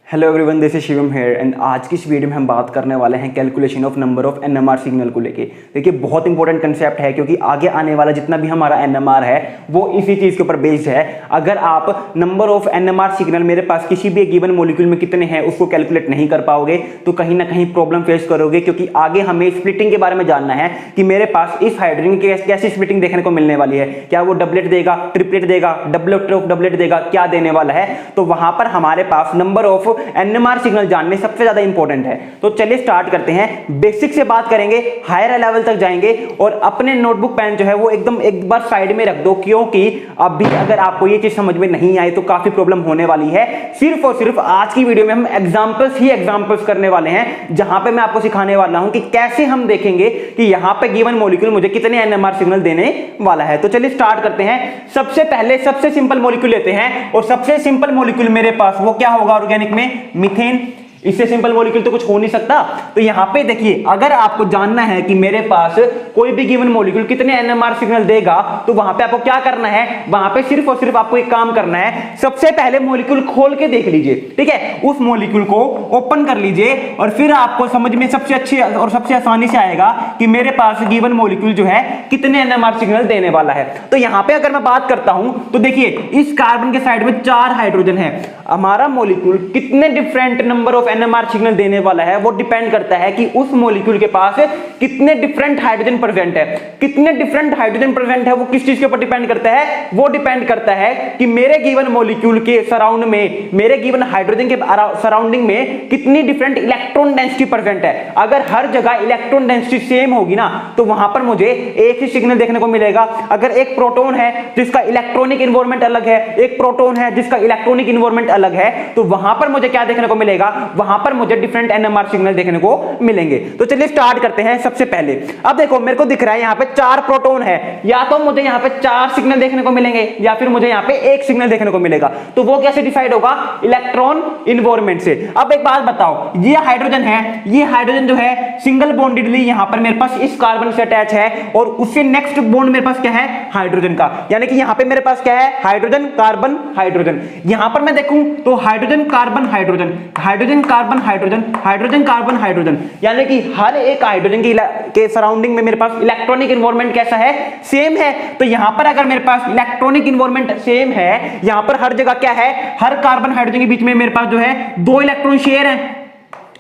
Hello everyone, this is Shivam here and आज की इस वीडियो में हम बात करने वाले हैं calculation of number of NMR signal को लेके। देखिए बहुत इंपॉर्टेंट कंसेप्ट है क्योंकि आगे आने वाला जितना भी हमारा एनएमआर है वो इसी चीज़ के ऊपर बेस्ड है। अगर आप नंबर ऑफ एनएमआर सिग्नल मेरे पास किसी भी गिवन मॉलिक्यूल में कितने हैं उसको कैलकुलेट नहीं कर पाओगे तो कहीं ना कहीं प्रॉब्लम फेस करोगे, क्योंकि आगे हमें स्प्लिटिंग के बारे में जानना है कि मेरे पास इस हाइड्रोजन की कैसी स्प्लिटिंग देखने को मिलने वाली है। क्या वो डबलेट देगा, ट्रिपलेट देगा, डबलेट ऑफ डबलेट देगा, क्या देने वाला है। तो वहां पर हमारे पास नंबर ऑफ एनएमआर सिग्नल जानने सबसे ज्यादा इंपॉर्टेंट है। तो चलिए स्टार्ट करते हैं, बेसिक से बात करेंगे, हायर लेवल तक जाएंगे और अपने नोटबुक पेन जो है वो एकदम एक बार साइड में रख दो, क्योंकि अभी अगर आपको ये चीज समझ में नहीं आई तो काफी प्रॉब्लम होने वाली है। सिर्फ और सिर्फ आज की वीडियो में हम एग्जांपल्स करने वाले हैं, जहां पे मैं आपको सिखाने वाला हूं कि कैसे हम देखेंगे कि यहां पे गिवन मॉलिक्यूल मुझे कितने एनएमआर सिग्नल देने वाला है। तो चलिए स्टार्ट करते हैं। सबसे पहले सबसे सिंपल मॉलिक्यूल लेते हैं और सबसे सिंपल मॉलिक्यूल मेरे पास वो क्या होगा ऑर्गेनिक में, मीथेन। इससे सिंपल मॉलिक्यूल तो कुछ हो नहीं सकता। तो यहां पे देखिए, अगर आपको जानना है कि मेरे पास कोई भी गिवन मॉलिक्यूल कितने एनएमआर सिग्नल देगा तो वहां पे आपको क्या करना है, वहां पे सिर्फ और सिर्फ आपको एक काम करना है। सबसे पहले मॉलिक्यूल खोल के देख लीजिए, ठीक है, उस मॉलिक्यूल को ओपन कर लीजिए और फिर आपको समझ में सबसे अच्छी और सबसे आसानी से आएगा कि मेरे पास गिवन मॉलिक्यूल जो है कितने एनएमआर सिग्नल देने वाला है। तो यहां पे अगर मैं बात करता हूं तो देखिए, इस कार्बन के साइड में 4 हाइड्रोजन है। हमारा मॉलिक्यूल कितने different number of NMR signal देने वाला है वो डिपेंड करता है कि उस मॉलिक्यूल के पास कितने डिफरेंट हाइड्रोजन प्रेजेंट है। कितने डिफरेंट हाइड्रोजन प्रेजेंट है वो किस चीज के ऊपर डिपेंड करता है, वो डिपेंड करता है कि मेरे गिवन मॉलिक्यूल के सराउंड में, मेरे गिवन हाइड्रोजन के सराउंडिंग में कितनी डिफरेंट इलेक्ट्रॉन डेंसिटी प्रेजेंट है। अगर हर जगह इलेक्ट्रॉन डेंसिटी सेम होगी ना तो वहां पर मुझे एक ही सिग्नल देखने को मिलेगा। अगर एक प्रोटॉन है जिसका इलेक्ट्रॉनिक एनवायरनमेंट अलग है, एक प्रोटॉन है जिसका इलेक्ट्रॉनिक एनवायरनमेंट अलग है, तो वहां पर मुझे क्या देखने को मिलेगा, वहां पर मुझे डिफरेंट एनएमआर सिग्नल देखने को मिलेंगे। तो चलिए स्टार्ट करते हैं। सबसे पहले अब देखो, मेरे को दिख रहा है यहां पे 4 प्रोटॉन है, या तो मुझे यहां पे 4 सिग्नल देखने को मिलेंगे या फिर मुझे यहां पे एक सिग्नल देखने को मिलेगा। तो वो कैसे डिसाइड होगा, इलेक्ट्रॉन एनवायरनमेंट से। अब एक बात बताओ, ये हाइड्रोजन है, ये हाइड्रोजन जो है सिंगल बॉन्डेडली यहां पर मेरे पास इस कार्बन से अटैच है और उससे नेक्स्ट बॉन्ड मेरे पास क्या है, हाइड्रोजन का। यानी कि यहां पे मेरे पास क्या है, हाइड्रोजन कार्बन हाइड्रोजन। यहां पर मैं देखूं तो hydrogen carbon hydrogen, hydrogen carbon hydrogen, hydrogen carbon hydrogen, यानी कि हर एक हाइड्रोजन के सराउंडिंग में मेरे पास इलेक्ट्रॉनिक एनवायरनमेंट कैसा है, सेम है। तो यहां पर अगर मेरे पास इलेक्ट्रॉनिक एनवायरनमेंट सेम है, यहां पर हर जगह क्या है, हर कार्बन हाइड्रोजन के बीच में मेरे पास जो है 2 इलेक्ट्रॉन शेयर है।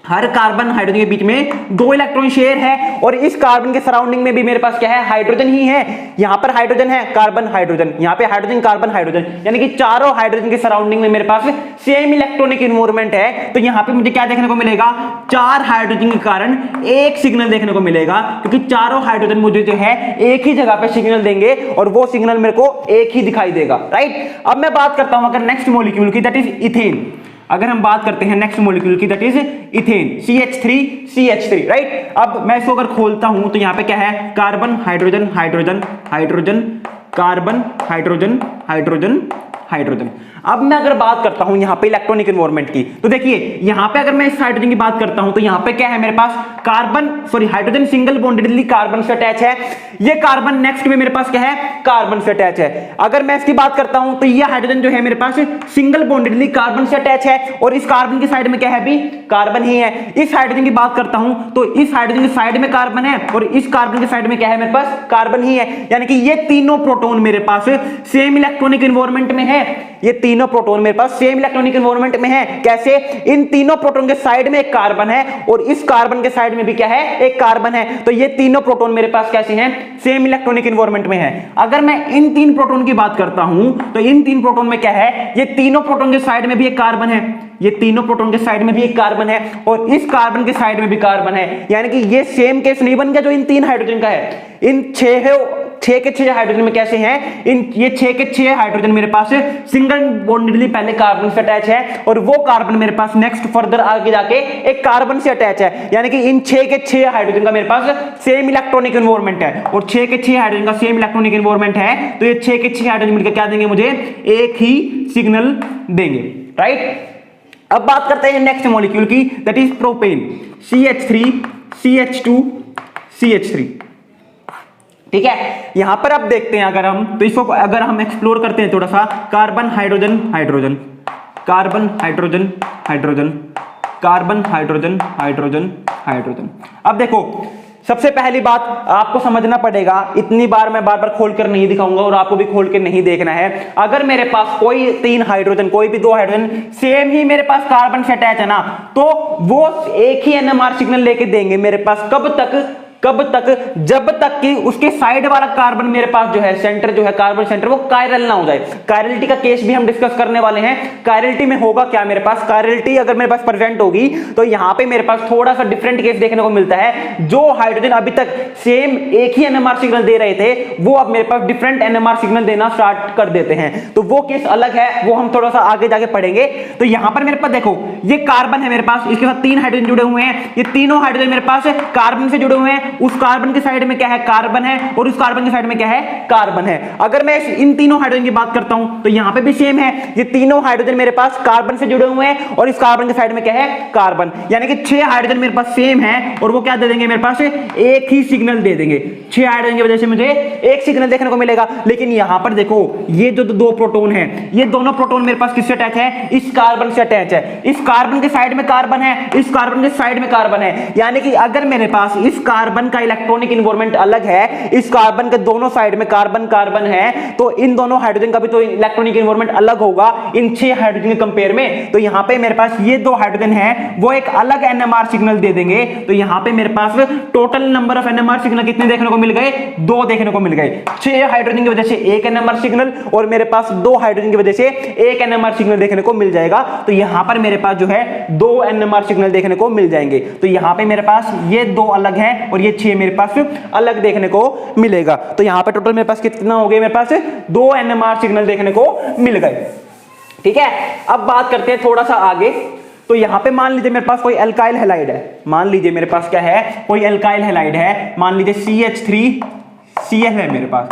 हर कार्बन हाइड्रोजन के बीच में 2 इलेक्ट्रॉन शेयर है और इस कार्बन के सराउंडिंग में भी मेरे पास क्या है, हाइड्रोजन ही है। यहां पर हाइड्रोजन है, कार्बन हाइड्रोजन, यहां पे हाइड्रोजन कार्बन हाइड्रोजन, यानी कि चारों हाइड्रोजन के सराउंडिंग में मेरे पास सेम इलेक्ट्रॉनिक एनवायरनमेंट है। तो यहां पे मुझे क्या देखने को मिलेगा, 4 हाइड्रोजन के कारण एक सिग्नल देखने को मिलेगा, क्योंकि चारों हाइड्रोजन मुझे जो है एक ही जगह पे सिग्नल देंगे और वो सिग्नल मेरे को एक ही दिखाई देगा, राइट। अब मैं बात करता हूं अगर नेक्स्ट मॉलिक्यूल की, दैट इज इथेन। अगर हम बात करते हैं नेक्स्ट मॉलिक्यूल की, that is ethane, CH3, right. अब मैं इसको अगर खोलता हूं तो यहां पे क्या है, carbon hydrogen hydrogen hydrogen, carbon hydrogen hydrogen hydrogen. अब मैं अगर बात करता हूं यहां पे इलेक्ट्रॉनिक एनवायरनमेंट की, तो देखिए यहां पे अगर मैं इस हाइड्रोजन की बात करता हूं तो यहां पे क्या है, मेरे पास कार्बन हाइड्रोजन सिंगल बॉन्डेडली कार्बन से अटैच है। ये कार्बन नेक्स्ट में मेरे पास क्या है, कार्बन से अटैच है। अगर मैं इसकी बात करता हूं तो ये हाइड्रोजन जो है मेरे पास सिंगल बॉन्डेडली कार्बन से अटैच है और इस कार्बन की साइड में क्या है, भी कार्बन ही है। इस हाइड्रोजन की बात करता हूं तो इस हाइड्रोजन की साइड में कार्बन है और इस कार्बन की साइड में क्या है, मेरे पास कार्बन ही है। यानी कि ये तीनों प्रोटॉन मेरे पास सेम इलेक्ट्रॉनिक एनवायरनमेंट में है। ये तीनों प्रोटॉन मेरे पास सेम इलेक्ट्रॉनिक एनवायरनमेंट में है। कैसे, इन तीनों प्रोटॉन के साइड में एक कार्बन है और इस कार्बन के साइड में भी क्या है, एक कार्बन है। तो ये तीनों प्रोटॉन मेरे पास कैसे हैं, सेम इलेक्ट्रॉनिक एनवायरनमेंट में है। अगर मैं इन 3 प्रोटॉन की बात करता हूं तो इन 3 प्रोटॉन में क्या है, ये तीनों प्रोटॉन के साइड में भी एक कार्बन है, ये तीनों प्रोटॉन के साइड में भी एक कार्बन है और इस कार्बन के साइड में भी कार्बन है। यानी कि ये सेम केस नहीं बन गया जो इन 3 हाइड्रोजन का है। इन 6 के 6 हाइड्रोजन में कैसे हैं, ये 6 के 6 हाइड्रोजन मेरे पास सिंगल बॉन्डेडली पहले कार्बन से अटैच है और वो कार्बन मेरे पास नेक्स्ट फर्दर आगे जाके एक कार्बन से अटैच है। यानी कि इन 6 के 6 हाइड्रोजन का मेरे पास सेम इलेक्ट्रॉनिक एनवायरनमेंट है और 6 के 6 हाइड्रोजन का सेम इलेक्ट्रॉनिक एनवायरनमेंट है। तो ये 6 के 6 हाइड्रोजन मिलकर क्या देंगे, मुझे एक ही सिग्नल देंगे, राइट। अब बात करते हैं नेक्स्ट मॉलिक्यूल की, that is propane, CH3 CH2 CH3, ठीक है। यहां पर अब देखते हैं अगर हम, तो इसको अगर हम एक्सप्लोर करते हैं थोड़ा सा, carbon hydrogen hydrogen, carbon hydrogen hydrogen, carbon hydrogen hydrogen hydrogen. अब देखो सबसे पहली बात आपको समझना पड़ेगा, इतनी बार मैं बार बार खोल कर नहीं दिखाऊंगा और आपको भी खोल के नहीं देखना है। अगर मेरे पास कोई 3 हाइड्रोजन, कोई भी 2 हाइड्रोजन सेम ही मेरे पास कार्बन से अटैच है ना, तो वो एक ही एनएमआर सिग्नल लेके देंगे मेरे पास। कब तक, जब तक कि उसके साइड वाला कार्बन मेरे पास जो है, सेंटर जो है, कार्बन सेंटर, वो कायरल ना हो जाए। कायरलिटी का केस भी हम डिस्कस करने वाले हैं। कायरलिटी में होगा क्या मेरे पास, कायरलिटी अगर मेरे पास प्रेजेंट होगी तो यहां पे मेरे पास थोड़ा सा डिफरेंट केस देखने को मिलता है। जो हाइड्रोजन अभी तक सेम एक ही एनएमआर सिग्नल दे रहे थे, वो अब मेरे पास डिफरेंट एनएमआर सिग्नल देना स्टार्ट कर देते हैं। तो वो केस अलग है, वो हम थोड़ा सा आगे जाके पढ़ेंगे। तो यहां पर मेरे पास देखो, ये कार्बन है मेरे पास, इसके साथ 3 हाइड्रोजन जुड़े हुए हैं। ये तीनों हाइड्रोजन मेरे पास कार्बन से जुड़े हुए हैं। उस कार्बन के साइड में क्या है, कार्बन है, और उस कार्बन के साइड में क्या है, कार्बन है। अगर मैं इन तीनों हाइड्रोजन की बात करता हूं तो यहां पे भी सेम है। ये तीनों हाइड्रोजन मेरे पास कार्बन से जुड़े हुए हैं और इस कार्बन के साइड में क्या है, कार्बन। यानी कि 6 हाइड्रोजन मेरे पास सेम है और वो क्या दे देंगे मेरे पास, एक ही सिग्नल दे देंगे। 6 हाइड्रोजन की वजह से मुझे एक सिग्नल देखने को मिलेगा। लेकिन यहां पर देखो, ये जो 2 प्रोटॉन है, ये दोनों प्रोटॉन मेरे पास किससे अटैच है, इस कार्बन से अटैच है। इस कार्बन के साइड में कार्बन है, इस कार्बन के साइड में कार्बन है। यानी कि अगर मेरे पास इस कार्बन का इलेक्ट्रॉनिक इन्वायरमेंट अलग है, इस कार्बन के दोनों साइड में कार्बन कार्बन है, तो इन दोनों हाइड्रोजन का भी तो इलेक्ट्रॉनिक इन्वायरमेंट अलग होगा इन 6 हाइड्रोजन के कंपेयर में। तो यहां पे मेरे पास ये 2 हाइड्रोजन है, वो एक अलग एनएमआर सिग्नल दे देंगे। तो यहां पे मेरे पास total number of NMR signal कितने देखने को मिल गए, 2 देखने को मिल गए। 6 हाइड्रोजन की वजह से एक एनएमआर सिग्नल और मेरे पास 2 हाइड्रोजन की वजह से एक एनएमआर सिग्नल देखने को मिल जाएगा। तो यहां पर मेरे पास जो है 2 एनएमआर सिग्नल देखने को मिल जाएंगे। तो यहां पे मेरे पास ये 2 अलग है और ये 6 मेरे पास अलग देखने को मिलेगा। तो यहां पे टोटल मेरे पास कितना हो गया, मेरे पास 2 एनएमआर सिग्नल देखने को मिल गए। ठीक है, अब बात करते हैं थोड़ा सा आगे। तो यहां पे मान लीजिए मेरे पास कोई अल्काइल हैलाइड है, मान लीजिए मेरे पास क्या है, कोई अल्काइल हैलाइड है, मान लीजिए CH3Cl है मेरे पास,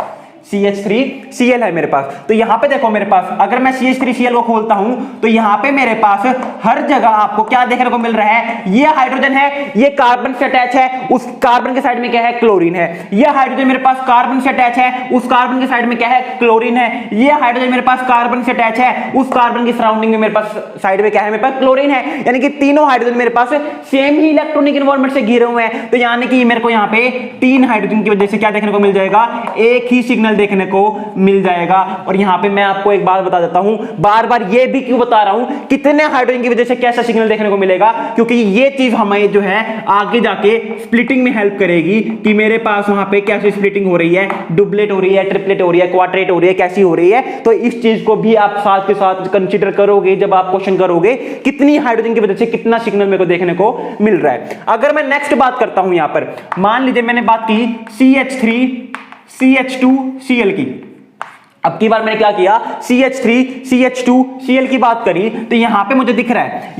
CH3Cl है मेरे पास। तो यहां पे देखो मेरे पास, अगर मैं CH3Cl को खोलता हूं तो यहां पे मेरे पास हर जगह आपको क्या देखने को मिल रहा है, ये हाइड्रोजन है, ये कार्बन से अटैच है, उस कार्बन के साइड में क्या है, क्लोरीन है। ये हाइड्रोजन मेरे पास कार्बन से अटैच है, उस कार्बन के साइड में क्या है, क्लोरीन है। ये हाइड्रोजन मेरे पास कार्बन से अटैच है, उस कार्बन की सराउंडिंग में मेरे पास साइड में क्या है, मेरे पास क्लोरीन है। यानी कि तीनों हाइड्रोजन मेरे पास सेम ही इलेक्ट्रॉनिक एनवायरनमेंट से घिरे हुए हैं। तो यानी कि मेरे को यहाँ पे 3 हाइड्रोजन की वजह से क्या देखने को मिल जाएगा, एक ही सिग्नल देखने को मिल जाएगा। और यहां पे मैं आपको एक बात बता देता हूं, बार बार ये भी क्यों बता रहा हूं, कितने हाइड्रोजन की वजह से कैसा सिग्नल देखने को मिलेगा, क्योंकि ये चीज हमें जो है आगे जाके स्प्लिटिंग में हेल्प करेगी कि मेरे पास वहां पे कैसी स्प्लिटिंग हो रही है, डुप्लेट हो रही है, ट्रिपलेट हो रही है, क्वाड्रेट हो रही है, कैसी हो रही है। तो इस चीज को भी आप साथ के साथ कंसीडर करोगे जब आप क्वेश्चन करोगे, कितनी हाइड्रोजन की वजह से कितना सिग्नल मेरे को देखने को मिल रहा है। अगर मैं नेक्स्ट बात करता हूं, यहां पर मान लीजिए मैंने बात की CH3CH2Cl की। अब की बार मैंने क्या किया, CH3CH2Cl की बात करी, तो यहां पे मुझे दिख रहा है,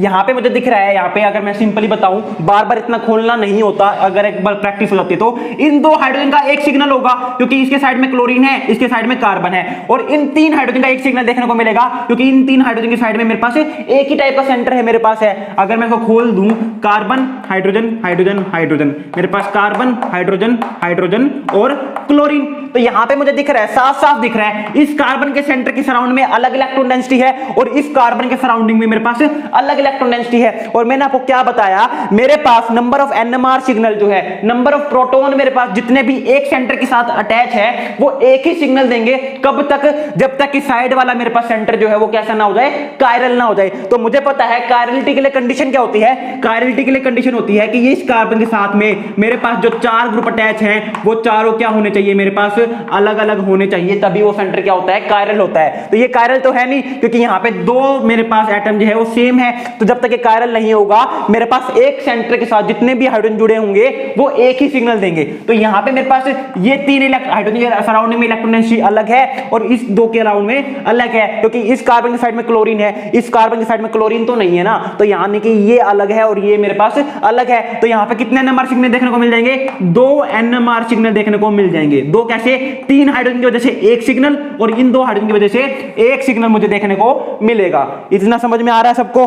यहां पे अगर मैं सिंपली बताऊं, बार बार इतना खोलना नहीं होता, अगर एक बार प्रैक्टिस हो जाती है तो इन 2 हाइड्रोजन का एक सिग्नल होगा, क्योंकि इसके साइड में क्लोरीन है, इसके साइड में कार्बन है। और इन 3 हाइड्रोजन का एक सिग्नल देखने को मिलेगा, क्योंकि इन 3 हाइड्रोजन की साइड में मेरे पास एक ही टाइप का सेंटर है मेरे पास है। अगर मैं इसको खोल दूं, कार्बन हाइड्रोजन हाइड्रोजन हाइड्रोजन, मेरे पास कार्बन हाइड्रोजन हाइड्रोजन और क्लोरीन। तो यहां पे मुझे दिख रहा है, साफ साफ दिख रहा है, इस कार्बन के सेंटर के सराउंड में अलग इलेक्ट्रॉन डेंसिटी है और इस कार्बन के सराउंडिंग में मेरे पास अलग इलेक्ट्रॉन डेंसिटी है। और मैंने आपको क्या बताया, मेरे पास नंबर ऑफ एनएमआर सिग्नल जो है, नंबर ऑफ प्रोटॉन मेरे पास जितने भी एक सेंटर के साथ अटैच है, वो एक ही सिग्नल देंगे। कब तक, जब तक कि साइड वाला मेरे पास सेंटर जो है वो कैसा ना हो जाए, कायरल ना हो जाए। तो मुझे पता है कायरलिटी के लिए कंडीशन क्या होती है, कायरलिटी के लिए कंडीशन होती है कि ये इस कार्बन के साथ में मेरे पास जो 4 ग्रुप अटैच हैं, वो चारों क्या होने चाहिए, मेरे पास अलग अलग होने चाहिए, तभी वो सेंटर क्या होता है, कायरल होता है। तो ये कायरल तो है नहीं, क्योंकि यहां पे 2 मेरे पास एटम जो है वो सेम है। तो जब तक ये कायरल नहीं होगा, मेरे पास एक सेंटर के साथ जितने भी हाइड्रोजन जुड़े होंगे वो एक ही सिग्नल देंगे। तो यहां पे मेरे पास ये 3 हाइड्रोजन के सराउंडिंग में इलेक्ट्रॉन डेंसिटी अलग है और इस 2 के अराउंड में अलग है, क्योंकि इस कार्बन की साइड में क्लोरीन है, इस कार्बन की साइड में क्लोरीन तो नहीं है ना। तो यानी कि ये अलग है और ये मेरे पास अलग है। तो यहां पे कितने एनएमआर सिग्नल देखने को मिल जाएंगे, 2 एनएमआर सिग्नल देखने को मिल जाएंगे। 2 कैसे, 3 हाइड्रोजन की वजह से एक सिग्नल और इन 2 हाइड्रोजन की वजह से एक सिग्नल मुझे देखने को मिलेगा। इतना समझ में आ रहा है सबको,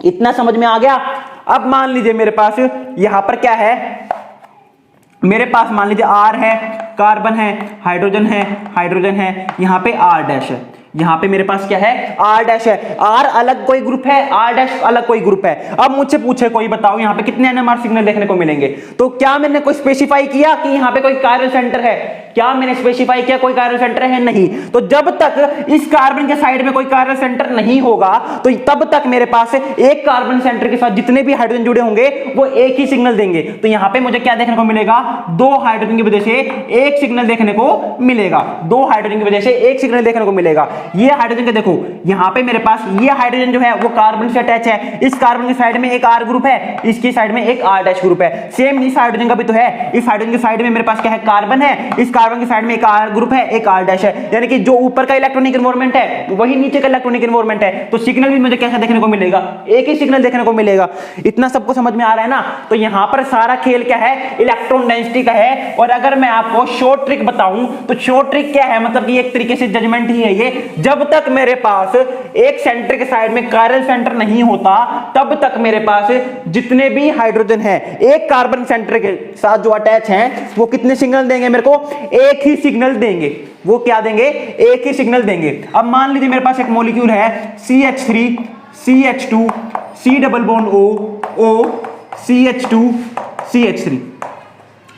इतना समझ में आ गया। अब मान लीजिए मेरे पास यहां पर क्या है, मेरे पास मान लीजिए R है, कार्बन है, हाइड्रोजन है, हाइड्रोजन है, यहां पे R डैश है। यहाँ पे मेरे पास क्या है, R डैश है, R अलग कोई ग्रुप है, R डैश अलग कोई ग्रुप है। अब मुझसे पूछे कोई, बताओ यहाँ पे कितने NMR सिग्नल देखने को मिलेंगे? तो क्या मैंने कोई स्पेसिफाई किया कि यहाँ पे कोई कायरल सेंटर है? क्या मैंने स्पेसिफाई किया कोई कायरल सेंटर है? नहीं। तो जब तक इस कार्बन के साइड में कोई कायरल सेंटर नहीं होगा तो तब तक मेरे पास एक कार्बन सेंटर के साथ जितने भी हाइड्रोजन जुड़े होंगे वो एक ही सिग्नल देंगे। तो यहाँ पे मुझे क्या देखने को मिलेगा, दो हाइड्रोजन की वजह से एक सिग्नल देखने को मिलेगा, दो हाइड्रोजन की वजह से एक सिग्नल देखने को मिलेगा। ये हाइड्रोजन के देखो यहाँ पे मेरे पास ये हाइड्रोजन जो है वो कार्बन से अटैच है, इस कार्बन की साइड में एक R ग्रुप है, इसकी साइड में एक R डैश ग्रुप है। सेम इस हाइड्रोजन का भी तो है, इस हाइड्रोजन की साइड में मेरे पास क्या है, कार्बन है, इस कार्बन की साइड में एक R ग्रुप है, एक R डैश है, यानी कि जो ऊपर का इलेक्ट्रॉनिक एनवायरनमेंट है वही नीचे का इलेक्ट्रॉनिक एनवायरनमेंट है। तो सिग्नल भी मुझे कैसा देखने को मिलेगा, एक ही सिग्नल देखने को मिलेगा। इतना सबको समझ में आ रहा है ना? तो यहां पर सारा खेल क्या है, इलेक्ट्रॉन डेंसिटी का है। और अगर मैं आपको शॉर्ट ट्रिक बताऊं तो शॉर्ट ट्रिक क्या है, मतलब कि एक तरीके से जजमेंट ही है ये, जब तक मेरे पास एक सेंटर के साइड में कायरल सेंटर नहीं होता तब तक मेरे पास जितने भी हाइड्रोजन है एक कार्बन सेंटर के साथ जो अटैच हैं वो कितने सिग्नल देंगे मेरे को, एक ही सिग्नल देंगे। वो क्या देंगे, एक ही सिग्नल देंगे। अब मान लीजिए मेरे पास एक मॉलिक्यूल है CH3 CH2 C double bond O CH2 CH3,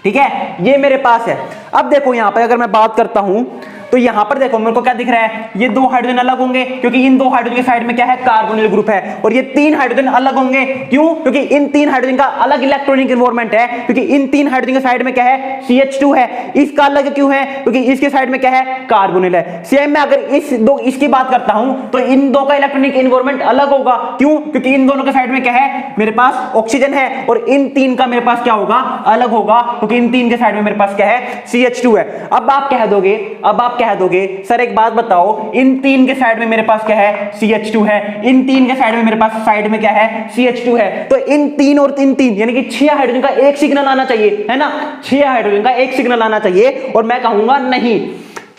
ठीक है, ये मेरे पास है। अब देखो यहां पर अगर मैं बात करता हूं तो यहां पर देखो मेरे को क्या दिख रहा है, ये दो हाइड्रोजन अलग होंगे क्योंकि इन दो हाइड्रोजन के साइड में क्या है, कार्बोनिल ग्रुप है। और ये तीन हाइड्रोजन अलग होंगे, क्यों? क्योंकि इन तीन हाइड्रोजन का अलग इलेक्ट्रॉनिक एनवायरनमेंट है, क्योंकि इन तीन हाइड्रोजन के साइड में क्या है, CH2 है। इसका अलग क्यों है? क्योंकि इसके साइड में क्या है, कार्बोनिल है। सेम मैं अगर इसकी बात करता हूं तो इन दो का इलेक्ट्रॉनिक एनवायरनमेंट अलग होगा, क्यों? क्योंकि इन दोनों के साइड में क्या है, मेरे पास ऑक्सीजन है, और इन तीन का मेरे पास क्या होगा, अलग होगा, क्योंकि इन तीन के साइड में मेरे पास क्या है, CH2 है। अब आप कह दोगे सर एक बात बताओ, इन तीन के साइड में मेरे पास क्या है, CH2 है, इन तीन के साइड में मेरे पास साइड में क्या है, CH2 है। तो इन तीन और इन तीन यानी कि 6 हाइड्रोजन का एक सिग्नल आना चाहिए, है ना? 6 हाइड्रोजन का एक सिग्नल आना चाहिए। और मैं कहूंगा नहीं,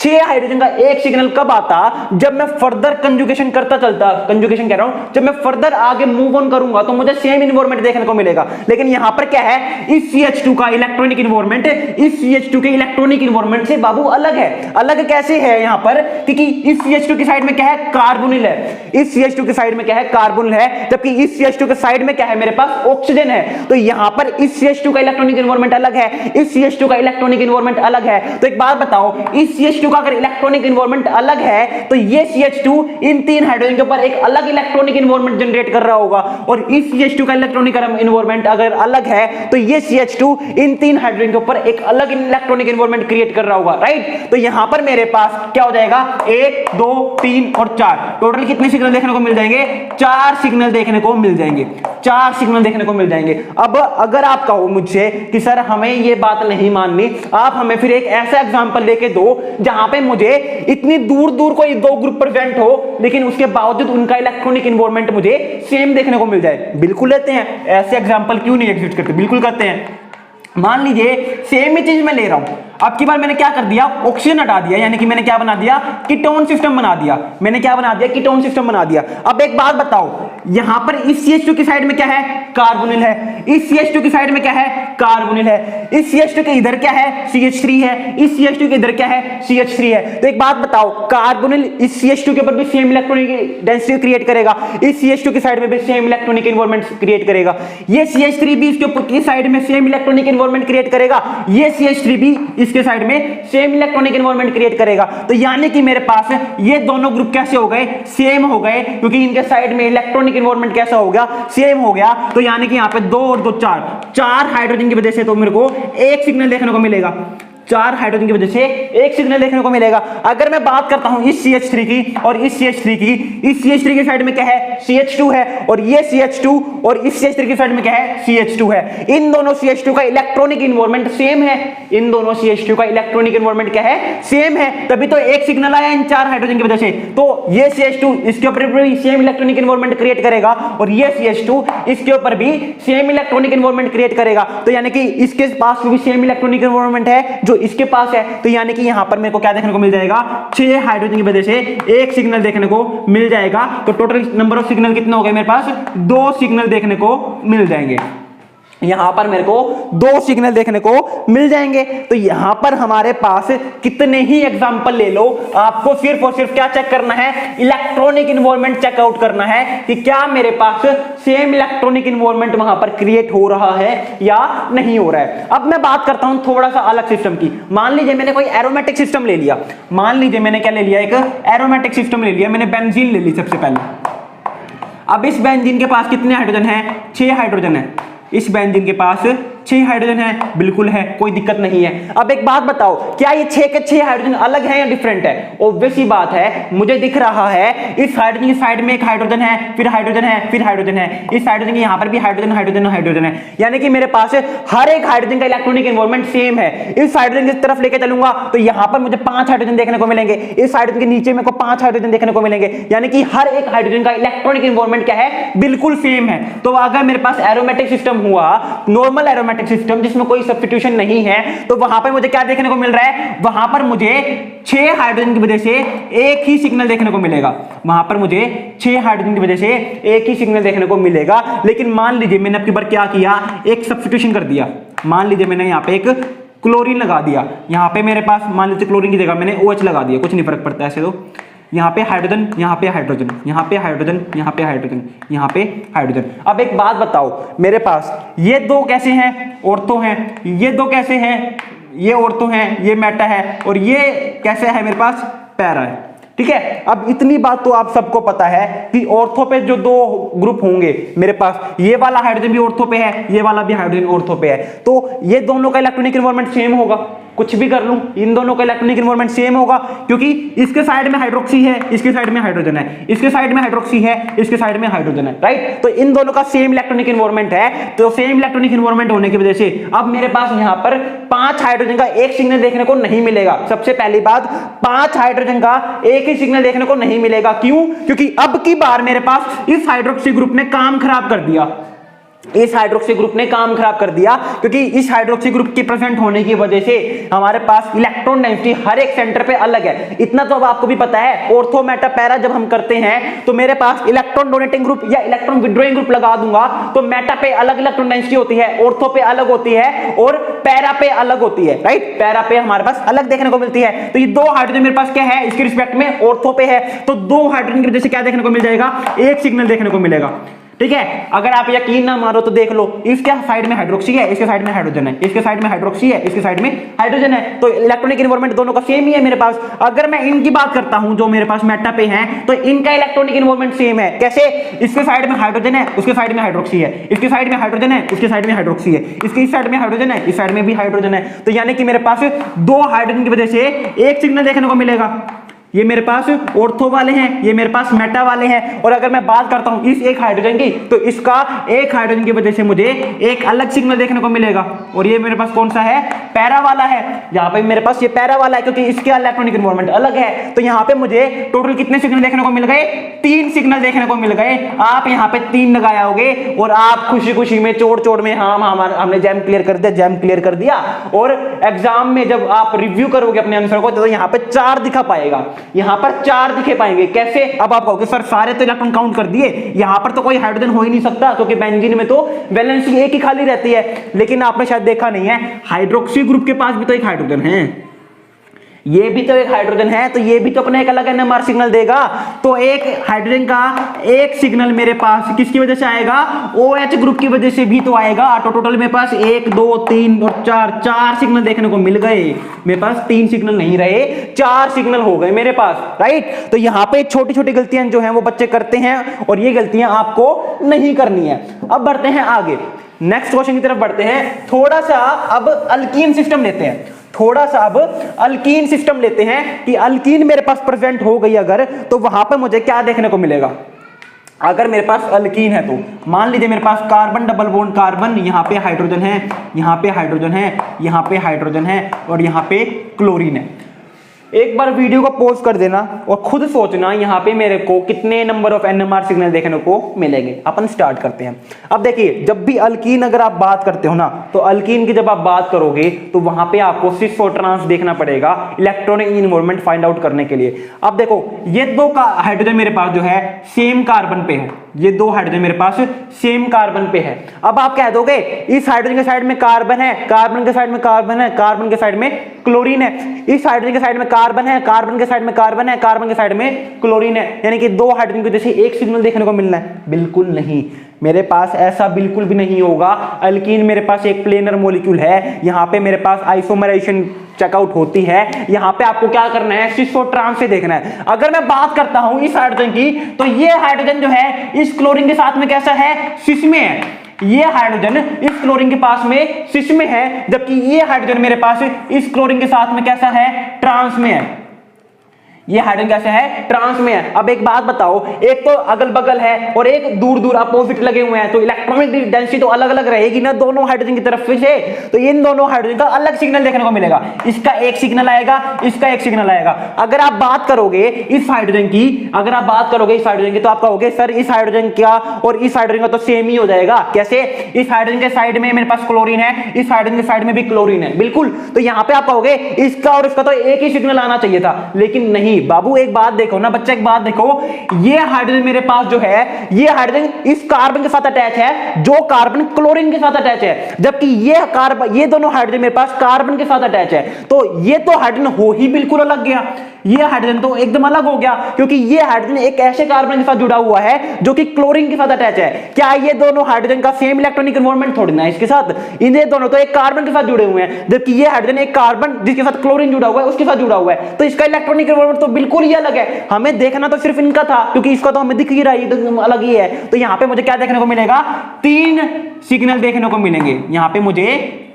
6 हाइड्रोजन का एक सिग्नल कब आता, जब मैं फर्दर कंजुगेशन करता चलता, कंजुगेशन कह रहा हूं, जब मैं फर्दर आगे मूव ऑन करूंगा तो मुझे सेम एनवायरनमेंट देखने को मिलेगा। लेकिन यहां पर क्या है, इस CH2 का इलेक्ट्रॉनिक एनवायरनमेंट इस CH2 के इलेक्ट्रॉनिक एनवायरनमेंट से बाबू अलग है। अलग कैसे है यहां पर, क्योंकि इस CH2 की साइड में क्या है, कार्बोनिल है, इस CH2 की साइड में क्या है, कार्बोनिल है, जबकि इस CH2 के साइड में क्या है, मेरे पास ऑक्सीजन है। तो यहां पर इस CH2 का इलेक्ट्रॉनिक एनवायरनमेंट अलग है, इस CH2 का इलेक्ट्रॉनिक एनवायरनमेंट अलग है। तो एक बात बताओ, इस CH2 का अगर इलेक्ट्रॉनिक एनवायरनमेंट अलग है तो ये CH2 इन तीन हाइड्रोजन के ऊपर एक अलग इलेक्ट्रॉनिक एनवायरनमेंट जनरेट कर रहा होगा, और इस CH2 का इलेक्ट्रॉनिक एनवायरनमेंट अगर अलग है तो ये CH2 इन तीन हाइड्रोजन के ऊपर एक अलग इलेक्ट्रॉनिक एनवायरनमेंट क्रिएट कर रहा होगा, राइट? तो यहां पर मेरे पास क्या हो जाएगा, 1 2 3 और 4, टोटल कितने सिग्नल देखने को मिल जाएंगे, 4 सिग्नल देखने को मिल जाएंगे, 4 सिग्नल देखने को मिल जाएंगे। अब अगर आप कहो मुझसे कि सर हमें ये बात नहीं माननी, आप हमें फिर एक ऐसा एग्जांपल लेके दो जहां पे मुझे इतनी दूर दूर कोई दो ग्रुप प्रेजेंट हो लेकिन उसके बावजूद उनका इलेक्ट्रॉनिक एनवायरनमेंट मुझे सेम देखने को मिल जाए। बिल्कुल लेते हैं, ऐसे एग्जांपल क्यों नहीं एग्जिस्ट करते, बिल्कुल करते हैं। मान लीजिए सेम ही चीज मैं ले रहा हूं, अब की बार मैंने क्या कर दिया, ऑक्सीजन हटा दिया, यानी कि मैंने क्या बना दिया, कीटोन सिस्टम बना दिया। मैंने क्या बना दिया, कीटोन सिस्टम बना दिया। अब एक बात बताओ, यहां पर इस CH2 की साइड में क्या है, कार्बोनिल है, इस CH2 की साइड में क्या है, कार्बोनिल है, इस CH2 के इधर क्या है, CH3 है, इस CH2 के इधर क्या है, CH3 है। तो एक बात बताओ, कार्बोनिल इस CH2 के ऊपर भी सेम इलेक्ट्रॉनिक डेंसिटी क्रिएट करेगा, इस CH2 की साइड में भी सेम इलेक्ट्रॉनिक एनवायरनमेंट क्रिएट करेगा, ये CH3 भी इसके ऊपर की साइड में सेम इलेक्ट्रॉनिक एनवायरनमेंट क्रिएट करेगा, ये CH3 भी इसके साइड में सेम इलेक्ट्रॉनिक एनवायरनमेंट क्रिएट करेगा। तो यानी कि मेरे पास ये दोनों ग्रुप कैसे हो गए, सेम हो गए, क्योंकि इनके साइड में इलेक्ट्रॉनिक एनवायरनमेंट कैसा हो गया, सेम हो गया। तो यानी कि यहां पे 2 और 2 4 हाइड्रोजन की वजह से तो मेरे को एक सिग्नल देखने को मिलेगा, 4 हाइड्रोजन की वजह से एक सिग्नल देखने को मिलेगा। अगर मैं बात करता हूं इस CH3 की और इस CH3 की, इस CH3 की साइड में क्या है, CH2 है, और ये CH2 और इस CH3 की साइड में क्या है, CH2 है। इन दोनों CH2 का इलेक्ट्रॉनिक एनवायरनमेंट सेम है, इन दोनों CH2 का इलेक्ट्रॉनिक एनवायरनमेंट क्या है, सेम है, तभी तो एक सिग्नल आया इन 4 हाइड्रोजन की वजह से। तो ये CH2 इसके ऊपर भी सेम इलेक्ट्रॉनिक एनवायरनमेंट क्रिएट करेगा, और ये CH2 इसके ऊपर भी सेम इलेक्ट्रॉनिक एनवायरनमेंट क्रिएट करेगा। तो यानी कि इसके पास भी सेम इलेक्ट्रॉनिक एनवायरनमेंट है जो इसके पास है। तो यानी कि यहां पर मेरे को क्या देखने को मिल जाएगा, 6 हाइड्रोजन की वजह से एक सिग्नल देखने को मिल जाएगा। तो टोटल नंबर ऑफ सिग्नल कितने हो गए मेरे पास, 2 सिग्नल देखने को मिल जाएंगे। यहां पर मेरे को दो सिग्नल देखने को मिल जाएंगे। तो यहां पर हमारे पास कितने ही एग्जांपल ले लो, आपको सिर्फ और सिर्फ क्या चेक करना है, इलेक्ट्रॉनिक इन्वॉल्वमेंट चेकआउट करना है कि क्या मेरे पास सेम इलेक्ट्रॉनिक इन्वॉल्वमेंट वहां पर क्रिएट हो रहा है या नहीं हो रहा है। अब मैं बात करता हूं थोड़ा सा अलग सिस्टम की। मान लीजिए मैंने कोई एरोमेटिक सिस्टम ले लिया, मान लीजिए मैंने क्या ले लिया, एक एरोमेटिक सिस्टम ले लिया, मैंने बेंजीन ले ली सबसे पहले। अब इस बेंजीन के पास कितने हाइड्रोजन है, 6 हाइड्रोजन है। इस बेंजीन के पास 6 हाइड्रोजन है, बिल्कुल है, कोई दिक्कत नहीं है। अब एक बात बताओ, क्या ये 6 के 6 हाइड्रोजन अलग है या डिफरेंट है? ऑब्वियस ही बात है, मुझे दिख रहा है इस हाइड्रोजन की साइड में एक हाइड्रोजन है, फिर हाइड्रोजन है, फिर हाइड्रोजन है, इस हाइड्रोजन के यहां पर भी हाइड्रोजन हाइड्रोजन हाइड्रोजन है, यानी कि मेरे पास हर एक हाइड्रोजन का इलेक्ट्रॉनिक इन्वॉल्वमेंट सेम है। इस हाइड्रोजन की तरफ लेके चलूंगा तो यहां पर मुझे 5 हाइड्रोजन देखने को मिलेंगे, इस हाइड्रोजन के नीचे मेरे को 5 हाइड्रोजन देखने को मिलेंगे, यानी कि हर एक हाइड्रोजन का इलेक्ट्रॉनिक इन्वॉल्वमेंट क्या है, बिल्कुल सेम है। तो अगर मेरे पास एरोमेटिक सिस्टम हुआ, नॉर्मल एरोमेटिक सिस्टम जिसमें कोई सब्स्टिट्यूशन नहीं है, तो वहां पर मुझे क्या देखने को मिल रहा है, वहां पर मुझे 6 हाइड्रोजन की वजह से एक ही सिग्नल देखने को मिलेगा। वहां पर मुझे 6 हाइड्रोजन की वजह से एक ही सिग्नल देखने को मिलेगा। लेकिन मान लीजिए मैंने आपकी बार क्या किया, एक सब्स्टिट्यूशन कर दिया। मान लीजिए मैंने यहां पे एक क्लोरीन लगा दिया, यहां पे मेरे पास मान लीजिए क्लोरीन की जगह मैंने OH लगा दिया, कुछ नहीं फर्क पड़ता ऐसे। तो यहाँ पे हाइड्रोजन, यहाँ पे हाइड्रोजन, यहाँ पे हाइड्रोजन, यहाँ पे हाइड्रोजन, यहाँ पे हाइड्रोजन। अब एक बात बताओ, मेरे पास ये दो कैसे हैं, ऑर्थो हैं, ये दो कैसे हैं, ये ऑर्थो हैं, ये मेटा है, और ये कैसे है मेरे पास, पैरा है। ठीक है, अब इतनी बात तो आप सबको पता है कि ऑर्थो पे जो दो ग्रुप होंगे मेरे पास, ये वाला हाइड्रोजन भी ऑर्थो पे है, ये वाला भी हाइड्रोजन ऑर्थो पे है, तो ये दोनों का इलेक्ट्रॉनिक इन्वॉल्वमेंट सेम होगा। कुछ भी कर लूं, इन दोनों का इलेक्ट्रॉनिक इन्वॉल्वमेंट सेम होगा, क्योंकि इसके साइड में हाइड्रोक्सी है, इसके साइड में हाइड्रोजन है, इसके साइड में हाइड्रोक्सी है, इसके साइड में हाइड्रोजन है, राइट। तो इन दोनों का सेम इलेक्ट्रॉनिक इन्वॉल्वमेंट है, तो सेम इलेक्ट्रॉनिक इन्वॉल्वमेंट होने की वजह से अब मेरे पास यहां पर 5 हाइड्रोजन का एक सिग्नल देखने को नहीं मिलेगा। सबसे पहली बात, 5 हाइड्रोजन का एक ही सिग्नल देखने को नहीं मिलेगा। क्यों? क्योंकि अब की बार मेरे पास इस हाइड्रोक्सी ग्रुप ने काम खराब कर दिया, इस हाइड्रोक्सी ग्रुप ने काम खराब कर दिया, क्योंकि इस हाइड्रोक्सी ग्रुप के प्रेजेंट होने की वजह से हमारे पास इलेक्ट्रॉन डेंसिटी हर एक सेंटर पे अलग है। इतना तो अब आपको भी पता है, ऑर्थो मेटा पैरा जब हम करते हैं तो मेरे पास इलेक्ट्रॉन डोनेटिंग ग्रुप या इलेक्ट्रॉन विड्रॉइंग ग्रुप लगा दूंगा, तो मेटा पे अलग इलेक्ट्रॉन डेंसिटी होती है, ऑर्थो पे अलग होती है, और पैरा पे अलग होती है, राइट। पैरा पे हमारे पास अलग देखने को मिलती है। तो ये दो हाइड्रोजन मेरे पास क्या है, इसके रिस्पेक्ट में ऑर्थो पे है, तो दो हाइड्रोजन की वजह से क्या देखने को मिल जाएगा, एक सिग्नल देखने को मिलेगा। ठीक है, अगर आप यकीन ना मानो तो देख लो, इसके साइड में हाइड्रोक्सी है, इसके साइड में हाइड्रोजन है, इसके साइड में हाइड्रोक्सी है, इसके साइड में हाइड्रोजन है, तो इलेक्ट्रॉनिक इन्वॉल्वमेंट दोनों का सेम ही है मेरे पास। अगर मैं इनकी बात करता हूं जो मेरे पास मेटा पे हैं, तो इनका इलेक्ट्रॉनिक इन्वॉल्वमेंट सेम है। कैसे? इसके साइड में हाइड्रोजन है, उसके साइड में हाइड्रोक्सी है, इसके साइड में हाइड्रोजन है, उसके साइड में हाइड्रोक्सी है, इसके इस साइड में हाइड्रोजन है, इस साइड में भी हाइड्रोजन है। तो यानी कि मेरे पास दो हाइड्रोजन की वजह से एक सिग्नल देखने को मिलेगा। ये मेरे पास ऑर्थो वाले हैं, ये मेरे पास मेटा वाले हैं। और अगर मैं बात करता हूं इस एक हाइड्रोजन की, तो इसका एक हाइड्रोजन की वजह से मुझे एक अलग सिग्नल देखने को मिलेगा। और ये मेरे पास कौन सा है, पैरा वाला है। यहां पे मेरे पास ये पैरा वाला है, क्योंकि इसके इलेक्ट्रॉनिक इन्वॉल्वमेंट अलग है। तो यहां पे मुझे टोटल कितने सिग्नल देखने को मिल गए, 3 सिग्नल देखने को मिल गए। आप यहां पे 3 लगाए होगे और आप खुशी खुशी में चोट चोट में हमने जैम क्लियर कर दिया, जैम क्लियर कर दिया। और एग्जाम में जब आप रिव्यू करोगे अपने आंसर को, तो यहां पे 4 दिखा पाएगा, यहां पर 4 दिखे पाएंगे। कैसे? अब आप कहोगे सर सारे तो इलेक्ट्रॉन काउंट कर दिए, यहां पर तो कोई हाइड्रोजन हो ही नहीं सकता, क्योंकि बेंजीन में तो वैलेंसी एक ही खाली रहती है। लेकिन आपने शायद देखा नहीं है, हाइड्रोक्सी ग्रुप के पास भी तो एक हाइड्रोजन है, ये भी तो एक हाइड्रोजन है, तो ये भी तो अपना एक अलग NMR सिग्नल देगा। तो एक हाइड्रोजन का एक सिग्नल मेरे पास किसकी वजह से आएगा, OH ग्रुप की वजह से भी तो आएगा। तो टोटल मेरे पास 1 2 3 और 4 सिग्नल देखने को मिल गए। मेरे पास 3 सिग्नल नहीं रहे, 4 सिग्नल हो गए मेरे पास, राइट। तो यहां पे छोटी छोटी गलतियां जो हैं वो बच्चे करते हैं, और ये गलतियां आपको नहीं करनी है। अब बढ़ते हैं आगे, नेक्स्ट क्वेश्चन की तरफ बढ़ते हैं। थोड़ा सा अब अल्कीन सिस्टम लेते हैं, थोड़ा सा अब अल्कीन सिस्टम लेते हैं कि अल्कीन मेरे पास प्रेजेंट हो गई अगर, तो वहां पर मुझे क्या देखने को मिलेगा। अगर मेरे पास अल्कीन है तो मान लीजिए मेरे पास कार्बन डबल बॉन्ड कार्बन, यहाँ पे हाइड्रोजन है, यहाँ पे हाइड्रोजन है, यहाँ पे हाइड्रोजन है, और यहाँ पे क्लोरीन है। एक बार वीडियो को पॉज कर देना और खुद सोचना यहाँ पे मेरे को कितने नंबर ऑफ NMR सिग्नल देखने को मिलेंगे। अपन स्टार्ट करते हैं। अब देखिए, जब भी अल्कीन अगर आप बात करते हो ना, तो अल्कीन की जब आप बात करोगे तो वहां पे आपको सिस और ट्रांस देखना पड़ेगा इलेक्ट्रॉनिक इन्वॉल्वमेंट फाइंड आउट करने के लिए। अब देखो, ये दो का हाइड्रोजन मेरे पास जो है सेम कार्बन पे है, ये दो हाइड्रोजन मेरे पास सेम कार्बन पे है। अब आप कह दोगे इस हाइड्रोजन के साइड में कार्बन है, कार्बन के साइड में कार्बन है, कार्बन के साइड में क्लोरीन है, इस हाइड्रोजन के साइड में कार्बन है, कार्बन के साइड में कार्बन है, कार्बन के साइड में क्लोरीन है, यानी कि दो हाइड्रोजन की वजह से एक सिग्नल देखने को मिलना है। बिल्कुल नहीं, मेरे पास ऐसा बिल्कुल भी नहीं होगा। अल्कीन मेरे पास एक प्लेनर मॉलिक्यूल है, यहाँ पे मेरे पास आइसोमराइजेशन चेकआउट होती है। यहाँ पे आपको क्या करना है, सिस और ट्रांस से देखना है। अगर मैं बात करता हूं इस हाइड्रोजन की, तो ये हाइड्रोजन जो है इस क्लोरीन के साथ में कैसा है, सिस में है। ये हाइड्रोजन इस क्लोरीन के पास में सिस में है, जबकि ये हाइड्रोजन मेरे पास इस क्लोरीन के साथ में कैसा है, ट्रांस में है। ये हाइड्रोजन कैसे है, ट्रांस में है। अब एक बात बताओ, एक तो अगल बगल है और एक दूर दूर अपोजिट लगे हुए हैं, तो इलेक्ट्रॉनिक डेंसिटी तो अलग अलग रहेगी ना दोनों हाइड्रोजन की तरफ से। तो इन दोनों हाइड्रोजन का अलग सिग्नल देखने को मिलेगा, इसका एक सिग्नल आएगा, इसका एक सिग्नल आएगा। अगर आप बात करोगे इस हाइड्रोजन की, अगर आप बात करोगे इस हाइड्रोजन की, तो आप कहोगे सर इस हाइड्रोजन का और इस हाइड्रोजन का तो सेम ही हो जाएगा। कैसे, इस हाइड्रोजन के साइड में मेरे पास क्लोरीन है, इस हाइड्रोजन के साइड में भी क्लोरीन है। बिल्कुल, तो यहां पे आप कहोगे इसका और इसका तो एक ही सिग्नल आना चाहिए था, लेकिन नहीं बाबू। एक बात देखो ना बच्चा, एक बात देखो, ये हाइड्रोजन मेरे पास जो है, ये हाइड्रोजन इस कार्बन के साथ अटैच है, जो कार्बन क्लोरीन के साथ अटैच है, जबकि ये कार्बन, ये दोनों हाइड्रोजन मेरे पास कार्बन के साथ अटैच है। तो ये तो हाइड्रोजन हो ही बिल्कुल अलग गया, ये हाइड्रोजन तो एकदम अलग हो गया, क्योंकि ये हाइड्रोजन एक ऐसे कार्बन के साथ जुड़ा हुआ है जो कि क्लोरीन के साथ अटैच है। क्या ये दोनों हाइड्रोजन का सेम इलेक्ट्रॉनिक एनवायरनमेंट थोड़ी ना है इसके साथ, इन्हें दोनों तो एक कार्बन के साथ जुड़े हुए हैं, जबकि ये हाइड्रोजन एक कार्बन जिसके साथ क्लोरीन जुड़ा हुआ है उसके साथ जुड़ा हुआ है। तो इसका इलेक्ट्रॉनिक एनवायरनमेंट तो बिल्कुल ही अलग है। हमें देखना तो सिर्फ इनका था, क्योंकि इसका तो हमें दिख ही रहा है, तो अलग ही है। तो यहां पे मुझे क्या देखने को मिलेगा, तीन सिग्नल देखने को मिलेंगे। यहां पे मुझे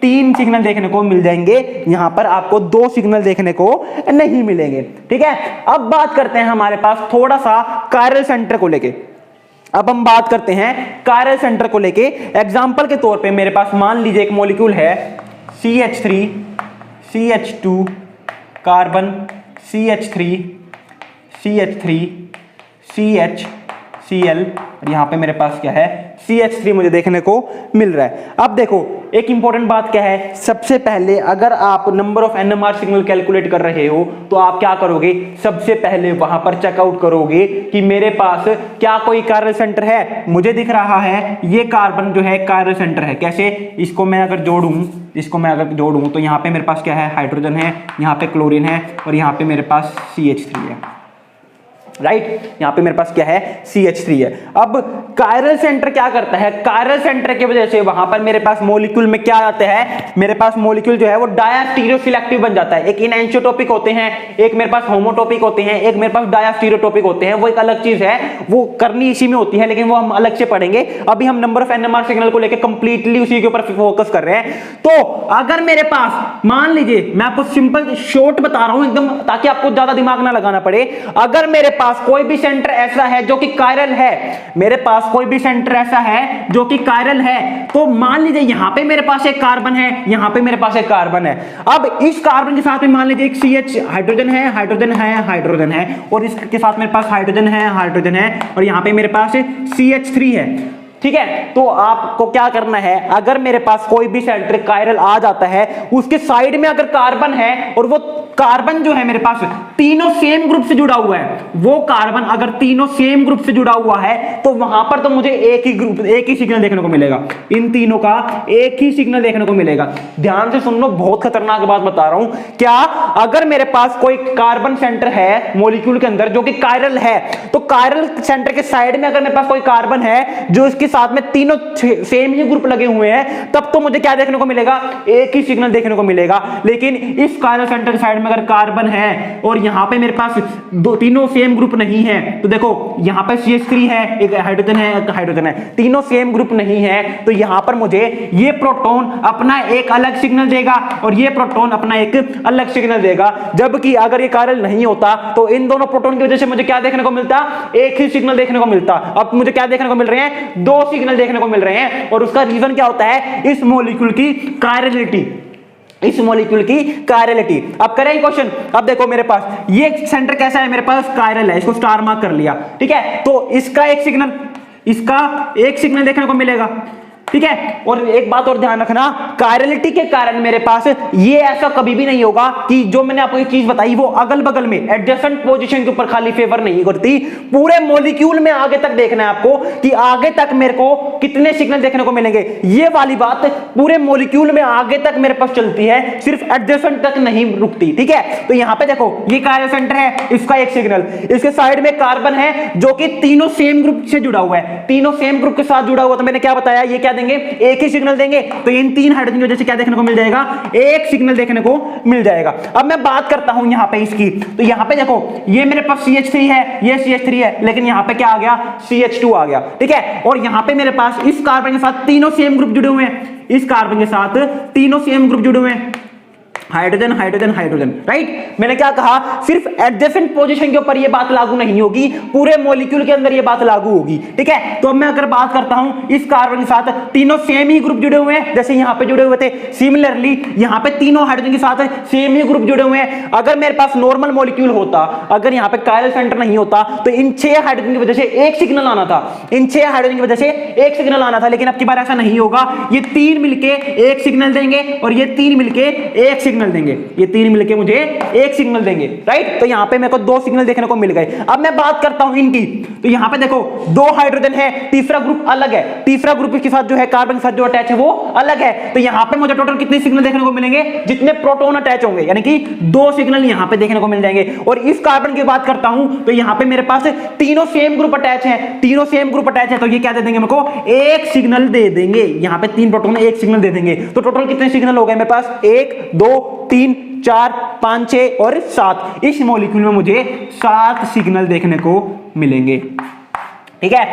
तीन सिग्नल देखने को मिल जाएंगे, यहां पर आपको दो सिग्नल देखने को नहीं मिलेंगे। ठीक है, अब बात करते हैं हमारे पास थोड़ा सा कायरल सेंटर को लेके। अब हम बात करते हैं कायरल सेंटर को लेके। एग्जांपल के तौर पे मेरे पास मान लीजिए एक मॉलिक्यूल है CH3 CH2 carbon CH3 CH3 CHCl, और यहां पे मेरे पास क्या है, CH3 मुझे देखने को मिल रहा है। अब देखो एक इंपॉर्टेंट बात क्या है, सबसे पहले अगर आप number of NMR signal calculate कर रहे हो तो आप क्या करोगे, सबसे पहले वहां पर चेकआउट करोगे कि मेरे पास क्या कोई कायरल सेंटर है। मुझे दिख रहा है ये कार्बन जो है कायरल सेंटर है। कैसे, इसको मैं अगर जोड़ूं तो यहाँ पे मेरे पास क्या है, हाइड्रोजन है, यहाँ पे क्लोरीन है, और यहाँ पे मेरे पास CH3 है। राइट, यहां पे मेरे पास क्या है, CH3 है। अब कायरल सेंटर क्या करता है, कायरल सेंटर की वजह से वहां पर मेरे पास मॉलिक्यूल में क्या आता है, मेरे पास मॉलिक्यूल जो है वो डायास्टीरियोसिलेक्टिव बन जाता है। एक इनएंशियोटॉपिक होते हैं, एक मेरे पास होमोटॉपिक होते हैं, एक मेरे पास डायास्टीरियोटॉपिक होते हैं। वो एक अलग चीज है, वो करनी इसी में होती है, लेकिन वो हम अलग से पढ़ेंगे। अभी हम नंबर ऑफ NMR सिग्नल को लेकर कंप्लीटली उसी के ऊपर फोकस कर रहे हैं। तो अगर मेरे पास, मान लीजिए मैं आपको सिंपल शॉर्ट बता रहा हूं एकदम, ताकि आपको ज्यादा दिमाग ना लगाना पड़े। अगर मेरे पास कोई भी सेंटर ऐसा है जो कि कायरल है, मेरे पास कोई भी सेंटर ऐसा है जो कि कायरल है, तो मान लीजिए यहां पे मेरे पास एक कार्बन है, यहां पे मेरे पास एक कार्बन है। अब इस कार्बन के साथ में मान लीजिए एक CH हाइड्रोजन है, हाइड्रोजन है, हाइड्रोजन है, और इसके साथ मेरे पास हाइड्रोजन है, हाइड्रोजन है, और यहां पे मेरे पास CH3 है। ठीक है, तो आपको क्या करना है, अगर मेरे पास कोई भी सेंटर कायरल आ जाता है, उसके साइड में अगर कार्बन है, और वो कार्बन जो है मेरे पास तीनों सेम ग्रुप से जुड़ा हुआ है, वो कार्बन अगर तीनों सेम ग्रुप से जुड़ा हुआ है, तो वहां पर तो मुझे एक ही सिग्नल देखने को मिलेगा। इन तीनों का एक ही सिग्नल देखने को मिलेगा। ध्यान से सुन लो, बहुत खतरनाक बात बता रहा हूं। क्या, अगर मेरे पास कोई कार्बन सेंटर है मॉलिक्यूल के अंदर जो कि कायरल है, तो कायरल सेंटर के साइड में अगर मेरे पास कोई कार्बन है जो इसके साथ में तीनों सेम ही ग्रुप लगे हुए हैं, तब तो मुझे क्या देखने को मिलेगा, एक ही सिग्नल देखने को मिलेगा। लेकिन इस कायरल सेंटर के साइड में अगर कार्बन है और यहां पे मेरे पास तीनों सेम ग्रुप नहीं है, तो देखो यहां पे CH3 है, एक हाइड्रोजन है, एक हाइड्रोजन है, तीनों सेम ग्रुप नहीं है, तो यहां पर मुझे ये प्रोटॉन अपना एक अलग सिग्नल देगा और ये प्रोटॉन अपना एक अलग सिग्नल देगा। जबकि अगर ये कायरल नहीं होता तो इन दोनों प्रोटॉन की वजह से मुझे क्या देखने को मिलता, एक ही सिग्नल देखने को मिलता। अब मुझे क्या देखने को मिल रहे हैं, दो सिग्नल देखने को मिल रहे हैं, और उसका रीजन क्या होता है, इस मॉलिक्यूल की कायरलिटी, इस मॉलिक्यूल की कायरलिटी। अब करें क्वेश्चन। अब देखो मेरे पास ये सेंटर कैसा है, मेरे पास कायरल है, इसको स्टार मार्क कर लिया। ठीक है, तो इसका एक सिग्नल देखने को मिलेगा, ठीक है। और एक बात और ध्यान रखना, कायरलिटी के कारण मेरे पास ये ऐसा कभी भी नहीं होगा कि जो मैंने आपको एक चीज बताई वो अगल बगल में एडजेसेंट पोजीशन के ऊपर खाली फेवर नहीं करती, पूरे मॉलिक्यूल में आगे तक देखना है आपको कि आगे तक मेरे को कितने सिग्नल देखने को मिलेंगे। ये वाली बात पूरे मॉलिक्यूल में आगे तक मेरे पास चलती है, सिर्फ एडजेसेंट तक नहीं रुकती। ठीक है, तो यहां पे देखो ये कायरल सेंटर है, इसका एक सिग्नल, इसके साइड में कार्बन है जो कि तीनों सेम ग्रुप से जुड़ा हुआ है, तीनों सेम ग्रुप के साथ जुड़ा हुआ। तो मैंने क्या बताया, ये क्या देंगे, एक ही सिग्नल देंगे। तो इन तीन हाइड्रोजन की वजह से क्या देखने को मिल जाएगा, एक सिग्नल देखने को मिल जाएगा। अब मैं बात करता हूं यहां पे इसकी, तो यहां पे देखो ये मेरे पास CH3 है, ये CH3 है, लेकिन यहां पे क्या आ गया, CH2 आ गया। ठीक है, और यहां पे मेरे पास इस कार्बन के साथ तीनों सेम ग्रुप जुड़े हुए हैं, इस कार्बन के साथ तीनों सेम ग्रुप जुड़े हुए हैं, हाइड्रोजन हाइड्रोजन हाइड्रोजन, राइट। मैंने क्या कहा, सिर्फ एडजेसेंट पोजीशन के ऊपर ये बात लागू नहीं होगी, पूरे मॉलिक्यूल के अंदर ये बात लागू होगी। ठीक है, तो अब मैं अगर बात करता हूं इस कार्बन के साथ तीनों सेम ही ग्रुप जुड़े हुए हैं, जैसे यहां पे जुड़े हुए थे, सिमिलरली यहां पे तीनों हाइड्रोजन के साथ सेम ही ग्रुप जुड़े हुए हैं। अगर मेरे पास नॉर्मल मॉलिक्यूल होता, अगर यहां पे कायरल सेंटर नहीं होता, तो इन 6 हाइड्रोजन की वजह से एक सिग्नल आना था, इन 6 हाइड्रोजन की वजह से एक सिग्नल आना था, लेकिन अब की बार ऐसा नहीं होगा। ये तीन मिलके एक सिग्नल देंगे और ये तीन मिलके एक सिग्नल देंगे, ये तीन मिलके मुझे एक सिग्नल देंगे, राइट। तो यहां पे मेरे को 2 सिग्नल देखने को मिल गए। अब मैं बात करता हूं इनकी, तो यहां पे देखो 2 हाइड्रोजन है, तीसरा ग्रुप अलग है, तीसरा ग्रुप इसके साथ जो है कार्बन के साथ जो अटैच है वो अलग है। तो यहां पे मुझे टोटल कितने सिग्नल देखने को मिलेंगे, जितने प्रोटॉन अटैच होंगे, यानी कि 2 सिग्नल यहां पे देखने को मिल जाएंगे। और इस कार्बन की बात करता हूं तो यहां पे मेरे पास तीनों सेम ग्रुप अटैच है, तीनों सेम ग्रुप अटैच है, तो ये क्या दे देंगे मेरे को, एक सिग्नल दे देंगे। यहां पे 3 प्रोटॉन एक सिग्नल दे देंगे। तो टोटल कितने सिग्नल हो गए मेरे पास, 1 2 3 4 5 6 और 7। इस मॉलिक्यूल में मुझे 7 सिग्नल देखने को मिलेंगे। ठीक है,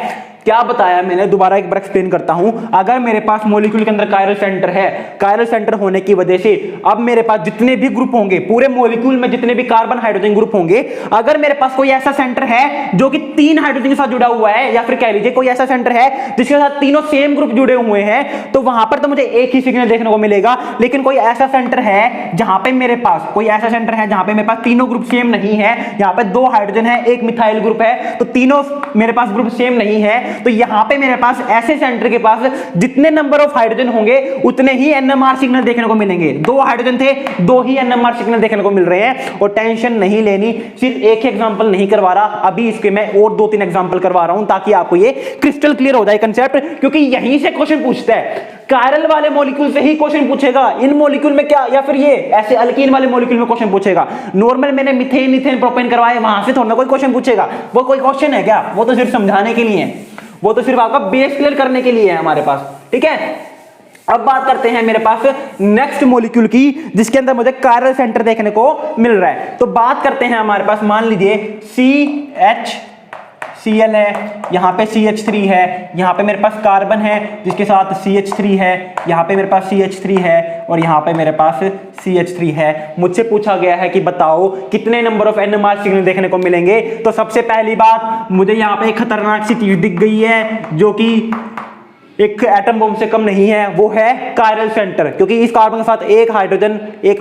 क्या बताया मैंने, दोबारा एक बार एक्सप्लेन करता हूं। अगर मेरे पास मॉलिक्यूल के अंदर कायरल सेंटर है, कायरल सेंटर होने की वजह से अब मेरे पास जितने भी ग्रुप होंगे, पूरे मॉलिक्यूल में जितने भी कार्बन हाइड्रोजन ग्रुप होंगे, अगर मेरे पास कोई ऐसा सेंटर है जो कि 3 हाइड्रोजन के साथ जुड़ा हुआ है, या फिर कह लीजिए कोई ऐसा सेंटर है जिसके साथ तीनों सेम ग्रुप जुड़े हुए हैं, तो वहां पर तो मुझे एक ही सिग्नल देखने को मिलेगा। लेकिन कोई ऐसा सेंटर है जहां पे मेरे पास, कोई ऐसा सेंटर है जहां पे मेरे पास तीनों ग्रुप सेम नहीं है, यहां पे 2 हाइड्रोजन है, एक मिथाइल ग्रुप है, तो तीनों मेरे पास ग्रुप सेम नहीं है, तो यहां पे मेरे पास ऐसे सेंटर के पास जितने नंबर ऑफ हाइड्रोजन होंगे उतने ही NMR सिग्नल देखने को मिलेंगे। 2 हाइड्रोजन थे, 2 ही NMR सिग्नल देखने को मिल रहे हैं। और टेंशन नहीं लेनी, सिर्फ एक ही एग्जांपल नहीं करवा रहा, अभी इसके मैं और 2-3 एग्जांपल करवा रहा हूं ताकि आपको ये क्रिस्टल क्लियर हो जाए कंसेप्ट, क्योंकि यहीं से क्वेश्चन पूछता है। कायरल वाले मॉलिक्यूल से ही क्वेश्चन पूछेगा, इन मॉलिक्यूल में क्या, या फिर ये ऐसे अल्कीन वाले मॉलिक्यूल में क्वेश्चन पूछेगा। नॉर्मल मैंने मीथेन ईथेन प्रोपेन करवाए, वहां से थोड़ा कोई क्वेश्चन पूछेगा, वो कोई क्वेश्चन है क्या, वो तो सिर्फ समझाने के लिए है, वो तो सिर्फ आपका बेस क्लियर करने के लिए है हमारे पास। ठीक है, अब बात करते हैं मेरे पास नेक्स्ट मॉलिक्यूल की जिसके अंदर मुझे कायरल सेंटर देखने को मिल रहा है। तो बात करते हैं हमारे पास, मान लीजिए CHCl है, यहाँ पे CH3 है, यहाँ पे मेरे पास कार्बन है जिसके साथ CH3 है, यहाँ पे मेरे पास CH3 है और यहाँ पे मेरे पास CH3 है। मुझसे पूछा गया है कि बताओ कितने नंबर ऑफ NMR सिग्नल देखने को मिलेंगे। तो सबसे पहली बात, मुझे यहाँ पे एक खतरनाक सी चीज दिख गई है जो कि एक एटम बम से कम नहीं है, वो है कायरल सेंटर, क्योंकि इस कार्बन के साथ एक हाइड्रोजन, एक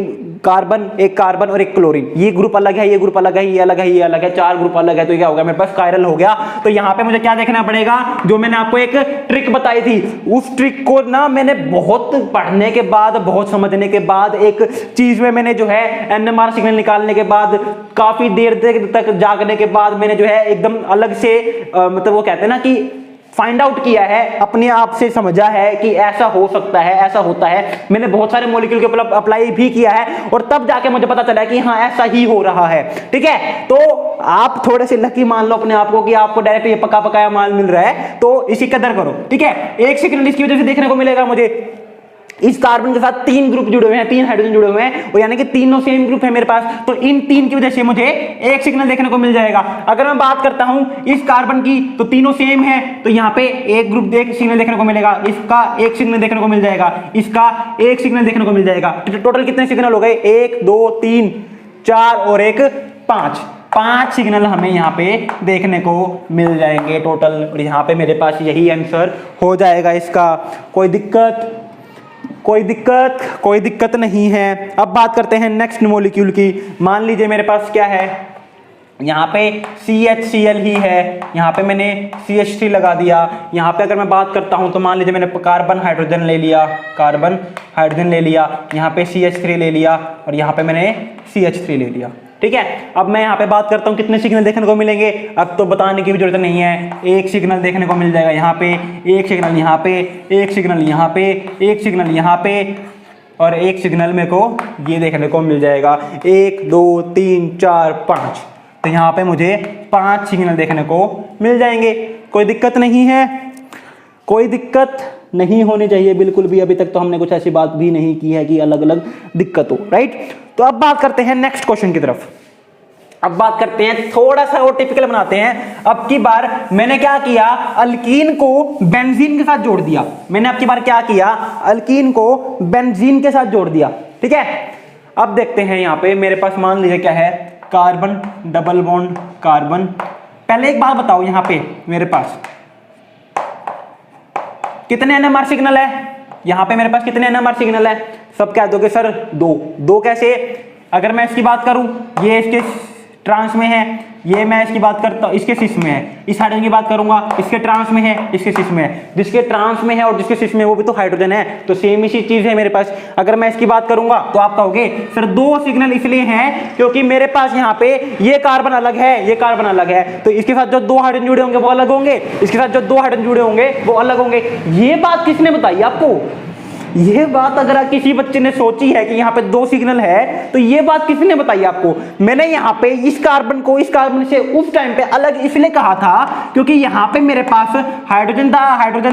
कार्बन और एक क्लोरीन, ये ग्रुप अलग है, ये ग्रुप अलग है, ये अलग है, ये अलग है, 4 ग्रुप अलग है। तो क्या हो गया मेरे पास, कायरल हो गया। तो यहाँ पे मुझे क्या देखना पड़ेगा, जो मैंने आपको एक ट्रिक बताई थी, उस ट्रिक को ना मैंने बहुत पढ़ने के बाद, बहुत समझने के बाद, एक चीज में मैंने जो है NMR सिग्नल निकालने के बाद, काफी देर तक जागने के बाद मैंने जो है एकदम अलग से मतलब वो कहते हैं ना कि फाइंड आउट किया है, अपने आप से समझा है कि ऐसा हो सकता है, ऐसा होता है। मैंने बहुत सारे मॉलिक्यूल के ऊपर अप्लाई भी किया है और तब जाके मुझे पता चला कि हाँ ऐसा ही हो रहा है। ठीक है, तो आप थोड़े से लकी मान लो अपने आप को कि आपको डायरेक्ट ये पका पकाया माल मिल रहा है, तो इसी कदर करो। ठीक है, एक सिग्नल इसकी वजह से देखने को मिलेगा मुझे, इस कार्बन के साथ 3 ग्रुप जुड़े हुए हैं, 3 हाइड्रोजन जुड़े हुए हैं, और यानी कि तीनों सेम ग्रुप है मेरे पास, तो इन 3 की वजह से मुझे एक सिग्नल देखने को मिल जाएगा। अगर मैं बात करता हूं इस कार्बन की, तो तीनों सेम है, तो यहां पे एक ग्रुप एक सिग्नल देखने को मिलेगा, इसका एक सिग्नल देखने को मिल जाएगा, इसका एक सिग्नल देखने को मिल जाएगा। तो टोटल कितने सिग्नल हो गए, 1 2 3 4 और 1 5 सिग्नल हमें यहाँ पे देखने को मिल जाएंगे टोटल। और यहाँ पे मेरे पास यही आंसर हो जाएगा इसका। कोई दिक्कत नहीं है। अब बात करते हैं नेक्स्ट मॉलिक्यूल की। मान लीजिए मेरे पास क्या है, यहाँ पे CHCl ही है, यहाँ पे मैंने CH3 लगा दिया। यहाँ पे अगर मैं बात करता हूँ तो मान लीजिए मैंने कार्बन हाइड्रोजन ले लिया, कार्बन हाइड्रोजन ले लिया, यहाँ पे CH3 ले लिया और यहाँ पे मैंने CH3 ले लिया। ठीक है, अब मैं यहाँ पे बात करता हूँ कितने सिग्नल देखने को मिलेंगे। अब तो बताने की भी जरूरत नहीं है, एक सिग्नल देखने को मिल जाएगा यहाँ पे, एक सिग्नल यहाँ पे, एक सिग्नल यहाँ पे, एक सिग्नल यहाँ पे और एक सिग्नल मेरे को ये देखने को मिल जाएगा 1 2 3 4 5। तो यहाँ पे मुझे 5 सिग्नल देखने को मिल जाएंगे। कोई दिक्कत नहीं है, कोई दिक्कत नहीं होनी चाहिए बिल्कुल भी। अभी तक तो हमने कुछ ऐसी बात भी नहीं की है कि अलग अलग दिक्कत हो, राइट। तो अब बात करते हैं नेक्स्ट क्वेश्चन की तरफ। अब बात करते हैं, थोड़ा सा और टिपिकल बनाते हैं। अब की बार मैंने क्या किया, अल्कीन को बेंजीन के साथ जोड़ दिया। मैंने अब की बार क्या किया, अल्कीन को बेंजीन के साथ जोड़ दिया। ठीक है, अब देखते हैं यहाँ पे मेरे पास मान लीजिए क्या है, कार्बन डबल बॉन्ड कार्बन। पहले एक बात बताओ, यहाँ पे मेरे पास कितने एनएमआर सिग्नल है, यहाँ पे मेरे पास कितने एनएमआर सिग्नल है। सब कह दोगे सर 2। 2 कैसे, अगर मैं इसकी बात करूं, ये इसके ट्रांस में है, ये मैं इसकी बात करता हूं इसके सिस में है। इस हाइड्रोजन की बात करूंगा, इसके ट्रांस में है, इसके सिस में है। जिसके ट्रांस में है और जिसके सिस में वो भी तो हाइड्रोजन है, तो सेम इसी चीज है मेरे पास। अगर मैं इसकी बात करूंगा तो आप कहोगे सर 2 सिग्नल इसलिए हैं क्योंकि मेरे पास यहाँ पे ये कार्बन अलग है, ये कार्बन अलग है, तो इसके साथ जो 2 हाइड्रोजन जुड़े होंगे वो अलग होंगे, इसके साथ जो 2 हाइड्रोजन जुड़े होंगे वो अलग होंगे। ये बात किसने बताई आपको, ये बात अगर किसी बच्चे ने सोची है कि यहाँ पे 2 सिग्नल है तो ये बात किसने बताई आपको। मैंने यहाँ पे इस कार्बन को इस कार्बन से उस टाइम पे अलग इसलिए कहा था क्योंकि यहाँ पे मेरे पास हाइड्रोजन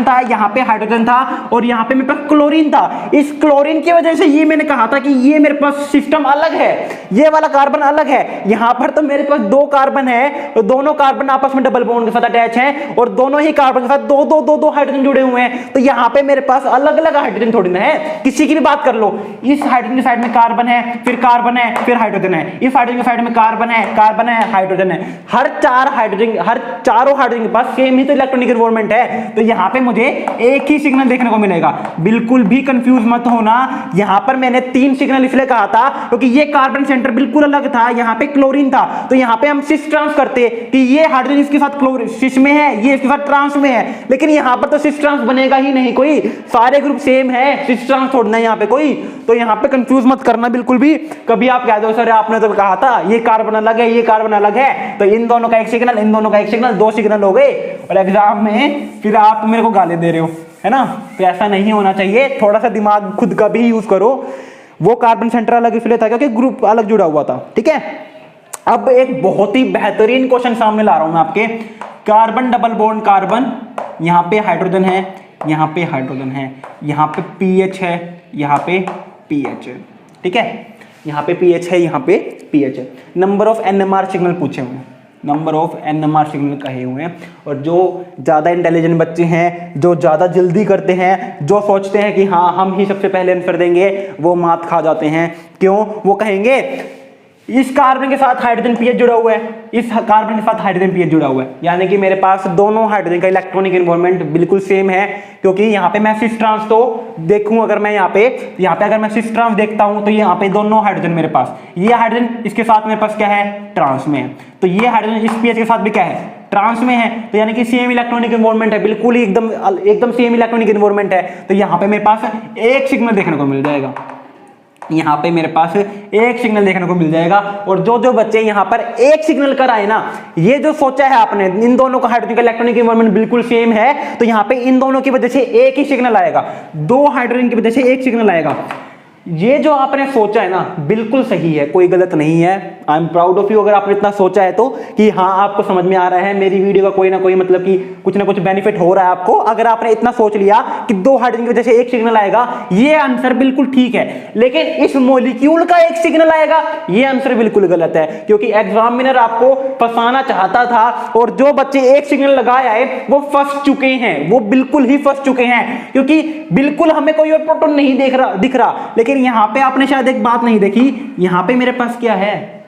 था, यहाँ पे हाइड्रोजन था और यहाँ पे मेरे पास क्लोरीन था। इस क्लोरीन की वजह से ये मैंने कहा था कि ये मेरे पास सिस्टम अलग है, ये वाला कार्बन अलग है। यहाँ पर तो मेरे पास 2 कार्बन है, दोनों कार्बन आपस में डबल बॉन्ड के साथ अटैच है और दोनों ही कार्बन के साथ दो हाइड्रोजन जुड़े हुए हैं। तो यहाँ पे मेरे पास अलग अलग हाइड्रोजन थोड़ी है, किसी की भी बात कर लो, इस हाइड्रोजन की साइड में कार्बन है, फिर कार्बन है, फिर हाइड्रोजन है, इस हाइड्रोजन की साइड में कार्बन है, हाइड्रोजन है। हर चारों हाइड्रोजन के पास सेम ही तो इलेक्ट्रॉनिक एनवायरनमेंट है। तो यहाँ पे मुझे एक ही सिग्नल देखने को मिलेगा, बिल्कुल भी कंफ्यूज मत होना। यहाँ पर मैंने 3 सिग्नल इसलिए कहा था क्योंकि ये कार्बन सेंटर बिल्कुल अलग था, यहाँ पे क्लोरीन था, तो यहाँ पे हम सिस ट्रांस करते कि ये हाइड्रोजन इसके साथ क्लोरीन सिस में है, ये इसके साथ ट्रांस में है, लेकिन यहाँ पर तो सिस ट्रांस बनेगा ही नहीं, कोई सारे ग्रुप सेम है, सिस ट्रांस छोड़ना है यहाँ पे कोई। तो यहाँ पे कंफ्यूज मत करना बिल्कुल भी। कभी आप कह दो सर आपने तो कहा था ये कार्बन अलग है, ये कार्बन अलग है, तो इन दोनों का एक सिग्नल, इन दोनों का एक सिग्नल, 2 सिग्नल हो गए और एग्जाम में फिर आप मेरे को गाली दे रहे हो, है ना। तो ऐसा नहीं होना चाहिए, थोड़ा सा दिमाग खुद का भी यूज करो। वो कार्बन सेंटर अलग इसलिए था क्योंकि ग्रुप अलग जुड़ा हुआ था। ठीक है, अब एक बहुत ही बेहतरीन क्वेश्चन सामने ला रहा हूं मैं आपके। कार्बन डबल बॉन्ड कार्बन, यहाँ पे हाइड्रोजन है, यहाँ पे हाइड्रोजन है, यहाँ पे पीएच है, यहाँ पे पीएच है। ठीक है, यहाँ पे पीएच है, यहाँ पे पीएच है। नंबर ऑफ एनएमआर सिग्नल पूछे हुए हैं, नंबर ऑफ एनएमआर सिग्नल कहे हुए हैं। और जो ज़्यादा इंटेलिजेंट बच्चे हैं, जो ज़्यादा जल्दी करते हैं, जो सोचते हैं कि हाँ हम ही सबसे पहले आंसर देंगे, वो मात खा जाते हैं। क्यों, वो कहेंगे इस कार्बन के साथ हाइड्रोजन पीएच जुड़ा हुआ है, इस कार्बन के साथ हाइड्रोजन पीएच जुड़ा हुआ है, यानी कि मेरे पास दोनों हाइड्रोजन का इलेक्ट्रॉनिक एनवायरनमेंट बिल्कुल सेम है। क्योंकि यहाँ पे मैं सिस ट्रांस तो देखूं, अगर मैं यहाँ पे अगर मैं सिस ट्रांस देखता हूं तो यहाँ पे दोनों हाइड्रोजन मेरे पास, ये हाइड्रोजन इसके साथ मेरे पास क्या है, ट्रांस में है, तो ये हाइड्रोजन इस पीएच के साथ भी क्या है, ट्रांस में है। तो यानी कि सेम इलेक्ट्रॉनिक एनवायरनमेंट है, बिल्कुल ही एकदम सेम इलेक्ट्रॉनिक एनवायरनमेंट है। तो यहाँ पे मेरे पास एक सिग्नल देखने को मिल जाएगा, यहाँ पे मेरे पास एक सिग्नल देखने को मिल जाएगा। और जो बच्चे यहाँ पर एक सिग्नल कर आए ना, ये जो सोचा है आपने इन दोनों का हाइड्रोजन का इलेक्ट्रॉनिक एनवायरनमेंट बिल्कुल सेम है, तो यहाँ पे इन दोनों की वजह से एक ही सिग्नल आएगा, 2 हाइड्रोजन की वजह से एक सिग्नल आएगा। ये जो आपने सोचा है ना बिल्कुल सही है, कोई गलत नहीं है। I am proud of you अगर आपने इतना सोचा है तो, कि हाँ आपको समझ में आ रहा है, मेरी वीडियो का कोई ना कोई मतलब कि कुछ ना कुछ बेनिफिट हो रहा है आपको। अगर आपने इतना सोच लिया कि 2 हाइड्रोजन की वजह से एक सिग्नल आएगा, ये आंसर बिल्कुल ठीक है। लेकिन इस मॉलिक्यूल का एक सिग्नल आएगा, ये आंसर बिल्कुल गलत है, क्योंकि एग्जामिनर आपको फंसाना चाहता था। और जो बच्चे एक सिग्नल लगाया है वो फंस चुके हैं, वो बिल्कुल ही फंस चुके हैं, क्योंकि बिल्कुल हमें कोई और प्रोटॉन नहीं दिख रहा। लेकिन यहाँ पे आपने शायद एक बात नहीं देखी, यहाँ पे मेरे पास क्या है,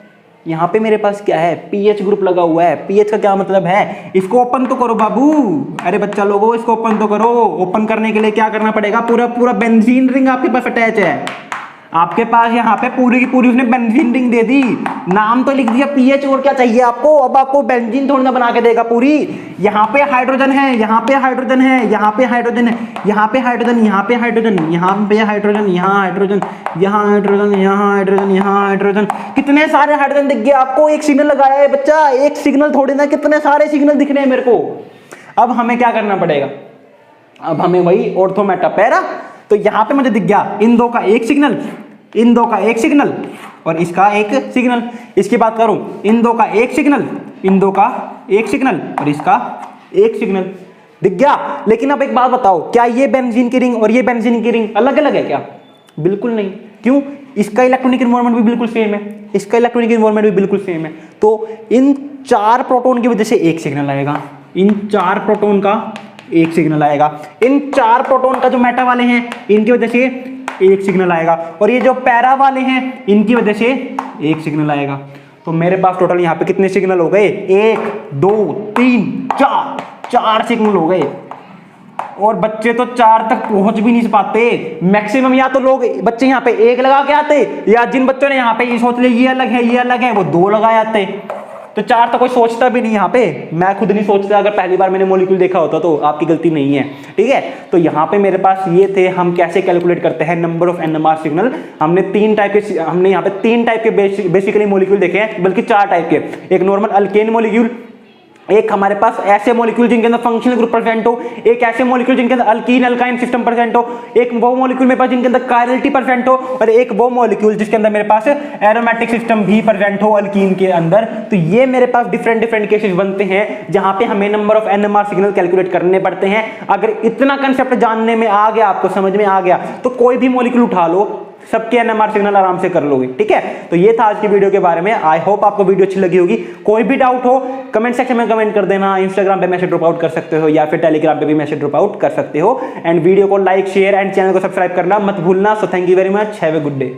यहाँ पे मेरे पास क्या है, पीएच ग्रुप लगा हुआ है। पीएच का क्या मतलब है, इसको ओपन तो करो बाबू, अरे बच्चा लोगों इसको ओपन तो करो। ओपन करने के लिए क्या करना पड़ेगा, पूरा बेंजीन रिंग आपके पास अटैच है, आपके पास यहाँ पे पूरी की पूरी उसने बेंजीन रिंग दे दी, नाम तो लिख दिया पीएच, और क्या चाहिए आपको? अब आपको बेंजीन थोड़ी ना बना के देगा पूरी। यहाँ पे हाइड्रोजन है, यहाँ पे हाइड्रोजन है, यहाँ पे हाइड्रोजन है, यहाँ पे हाइड्रोजन, यहाँ पे हाइड्रोजन, यहाँ पे हाइड्रोजन, यहाँ हाइड्रोजन, यहाँ हाइड्रोजन, यहाँ हाइड्रोजन, यहाँ हाइड्रोजन, कितने सारे हाइड्रोजन दिख गए आपको। एक सिग्नल लगाया है बच्चा, एक सिग्नल थोड़ी ना, कितने सारे सिग्नल दिख रहे हैं मेरे को। अब हमें क्या करना पड़ेगा? अब हमें वही ऑर्थो मेटा पैरा, तो यहाँ पे मुझे दिख गया इन दो का एक सिग्नल, इन दो का एक सिग्नल और इसका एक सिग्नल। इसकी बात करूं, इन दो का एक सिग्नल, इन दो का एक सिग्नल और इसका एक सिग्नल, दिख गया। लेकिन अब एक बात बताओ, क्या ये बेंजीन की रिंग और ये बेंजीन की रिंग अलग अलग है क्या? बिल्कुल नहीं। क्यों? इसका इलेक्ट्रॉनिक इन्वायरमेंट भी बिल्कुल सेम है, इसका इलेक्ट्रॉनिक इन्वायरमेंट भी बिल्कुल सेम है। तो इन 4 प्रोटॉन की वजह से एक सिग्नल आएगा, इन 4 प्रोटॉन का एक सिग्नल आएगा, इन 4 प्रोटॉन का जो मेटा वाले हैं इनकी वजह से एक सिग्नल आएगा, और ये जो पैरा वाले हैं इनकी वजह से एक सिग्नल आएगा। तो मेरे पास टोटल यहाँ पे कितने सिग्नल हो गए? 1 2 3 4 सिग्नल हो गए। और बच्चे तो 4 तक पहुंच भी नहीं पाते मैक्सिमम। या तो लोग बच्चे यहाँ पे 1 लगा के आते, या जिन बच्चों ने यहाँ पे ये सोच लिया ये अलग है ये अलग है, वो 2 लगा आते। तो 4 तो कोई सोचता भी नहीं यहाँ पे, मैं खुद नहीं सोचता। अगर पहली बार मैंने मॉलिक्यूल देखा होता तो आपकी गलती नहीं है, ठीक है। तो यहाँ पे मेरे पास ये थे, हम कैसे कैलकुलेट करते हैं नंबर ऑफ NMR सिग्नल। हमने 3 टाइप के, हमने यहाँ पे 3 टाइप के बेसिकली मॉलिक्यूल देखे हैं, बल्कि 4 टाइप के। एक नॉर्मल अल्केन मॉलिक्यूल, एक हमारे पास ऐसे मॉलिक्यूल जिनके अंदर फंक्शनल ग्रुप प्रेजेंट हो, एक ऐसे मॉलिक्यूल जिनके अंदर अल्कीन अल्काइन सिस्टम प्रेजेंट हो, एक वो मॉलिक्यूल मेरे पास जिनके अंदर कायरलिटी प्रेजेंट हो, और एक वो मॉलिक्यूल जिसके अंदर मेरे पास एरोमेटिक सिस्टम भी प्रेजेंट हो अल्कीन के अंदर। तो ये मेरे पास डिफरेंट केसेस बनते हैं जहां पे हमें number of NMR signal calculate करने पड़ते हैं। अगर इतना कंसेप्ट जानने में आ गया, आपको समझ में आ गया, तो कोई भी मॉलिक्यूल उठा लो, सबके NMR सिग्नल आराम से कर लोगे, ठीक है। तो ये था आज की वीडियो के बारे में। आई होप आपको वीडियो अच्छी लगी होगी। कोई भी डाउट हो कमेंट सेक्शन में कमेंट कर देना, इंस्टाग्राम पे मैसेज ड्रॉप आउट कर सकते हो, या फिर टेलीग्राम पे भी मैसेज ड्रॉप आउट कर सकते हो। एंड वीडियो को लाइक शेयर एंड चैनल को सब्सक्राइब करना मत भूलना। So thank you very much, have a good day.